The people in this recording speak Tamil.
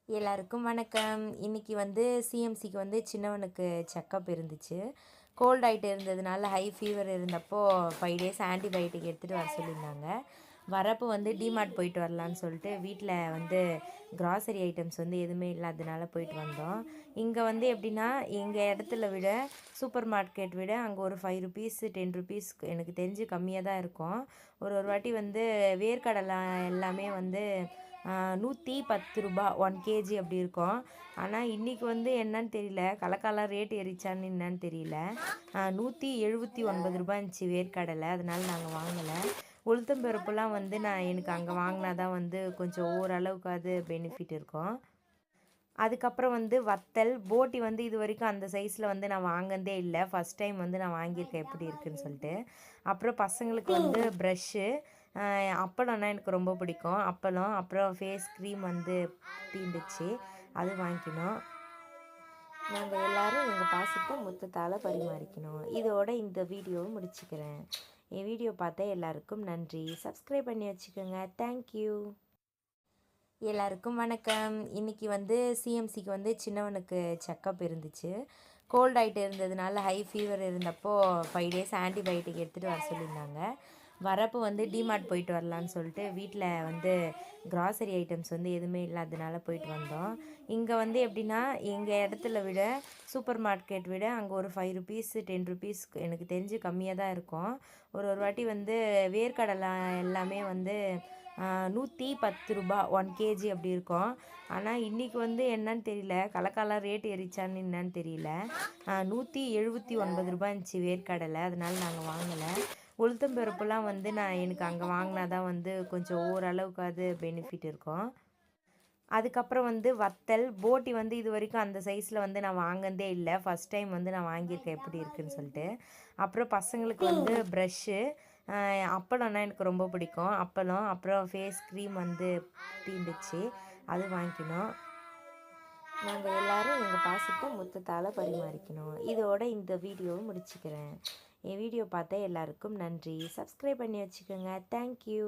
எல்லாருக்கும் வணக்கம். இன்னைக்கு வந்து சிஎம்சிக்கு வந்து சின்னவனுக்கு செக்கப் இருந்துச்சு. கோல்ட் ஆகிட்டு இருந்ததுனால ஹை ஃபீவர் இருந்தப்போ 5 டேஸ் ஆன்டிபயோட்டிக் எடுத்துகிட்டு வர சொல்லியிருந்தாங்க. வரப்போ வந்து டிமார்ட் போயிட்டு வரலான்னு சொல்லிட்டு வீட்டில் வந்து கிராசரி ஐட்டம்ஸ் வந்து எதுவுமே இல்லாததுனால போயிட்டு வந்தோம். இங்கே வந்து எப்படின்னா எங்கள் இடத்துல விட சூப்பர் மார்க்கெட் விட அங்கே ஒரு 5 ருபீஸ் 10 ருபீஸ் எனக்கு தெரிஞ்சு கம்மியாக தான் இருக்கும். ஒரு ஒரு வாட்டி வந்து வேர்க்கடலை எல்லாமே வந்து 110 ரூபா 1 கேஜி அப்படி இருக்கும். ஆனால் இன்றைக்கி வந்து என்னன்னு தெரியல, கலக்காலாம் ரேட் ஏறிச்சான்னு என்னன்னு தெரியல. 179 ரூபா இருந்துச்சு வேர்க்கடலை, அதனால நாங்கள் வாங்கலை. உளுத்தம்பருப்புலாம் வந்து எனக்கு அங்கே வாங்கினா தான் வந்து கொஞ்சம் ஓரளவுக்கு அது பெனிஃபிட் இருக்கும். அதுக்கப்புறம் வந்து வத்தல் போட்டி வந்து இது வரைக்கும் அந்த சைஸில் வந்து நான் வாங்கினதே இல்லை. ஃபஸ்ட் டைம் வந்து நான் வாங்கியிருக்கேன் எப்படி இருக்குதுன்னு சொல்லிட்டு. அப்புறம் பசங்களுக்கு வந்து ப்ரஷ்ஷு, அப்பளம்னா எனக்கு ரொம்ப பிடிக்கும். அப்பளம் அப்புறம் ஃபேஸ் க்ரீம் வந்து தீந்துச்சு, அது வாங்கிக்கணும். நாங்கள் எல்லோரும் எங்கள் பாசத்தை முத்தத்தால் பரிமாறிக்கணும். இதோட இந்த வீடியோவை முடிச்சுக்கிறேன். என் வீடியோ பார்த்த எல்லாருக்கும் நன்றி. சப்ஸ்கிரைப் பண்ணி வச்சுக்கோங்க. தேங்க்யூ. எல்லாருக்கும் வணக்கம். இன்றைக்கி வந்து சிஎம்சிக்கு வந்து சின்னவனுக்கு செக்கப் இருந்துச்சு. கோல்ட் ஆகிட்டு இருந்ததுனால ஹை ஃபீவர் இருந்தப்போ 5 டேஸ் ஆன்டிபயோட்டிக் எடுத்துகிட்டு வர சொல்லியிருந்தாங்க. வரப்போ வந்து டிமார்ட் போயிட்டு வரலான்னு சொல்லிட்டு வீட்டில் வந்து கிராசரி ஐட்டம்ஸ் வந்து எதுவுமே இல்லாததுனால போயிட்டு வந்தோம். இங்கே வந்து எப்படின்னா எங்கள் இடத்துல விட சூப்பர் மார்க்கெட் விட அங்கே ஒரு 5 ருபீஸ் 10 ருபீஸ் எனக்கு தெரிஞ்சு கம்மியாக தான் இருக்கும். ஒரு ஒரு வாட்டி வந்து வேர்க்கடலை எல்லாமே வந்து 110 ரூபா 1 கேஜி அப்படி இருக்கும். ஆனால் இன்றைக்கி வந்து என்னன்னு தெரியல, கலக்காலாம் ரேட் ஏறிச்சான்னு என்னன்னு தெரியல. 179 ரூபா இருந்துச்சு வேர்க்கடலை, அதனால நாங்கள் வாங்கலை. உளுத்தம்பருப்புலாம் வந்து எனக்கு அங்கே வாங்கினா தான் வந்து கொஞ்சம் ஓரளவுக்கு அது பெனிஃபிட் இருக்கும். அதுக்கப்புறம் வந்து வத்தல் போட்டி வந்து இது வரைக்கும் அந்த சைஸில் வந்து நான் வாங்கினதே இல்லை. ஃபஸ்ட் டைம் வந்து நான் வாங்கியிருக்கேன் எப்படி இருக்குதுன்னு சொல்லிட்டு. அப்புறம் பசங்களுக்கு வந்து ப்ரஷ்ஷு, அப்பளம்னா எனக்கு ரொம்ப பிடிக்கும். அப்பளம் அப்புறம் ஃபேஸ் க்ரீம் வந்து தீந்துச்சு, அது வாங்கிக்கணும். நாங்கள் எல்லோரும் எங்கள் பாசத்தை முத்தத்தால் பரிமாறிக்கணும். இதோட இந்த வீடியோவை முடிச்சுக்கிறேன். என் வீடியோ பார்த்த எல்லாருக்கும் நன்றி. சப்ஸ்கிரைப் பண்ணி வச்சுக்கோங்க. தேங்க்யூ.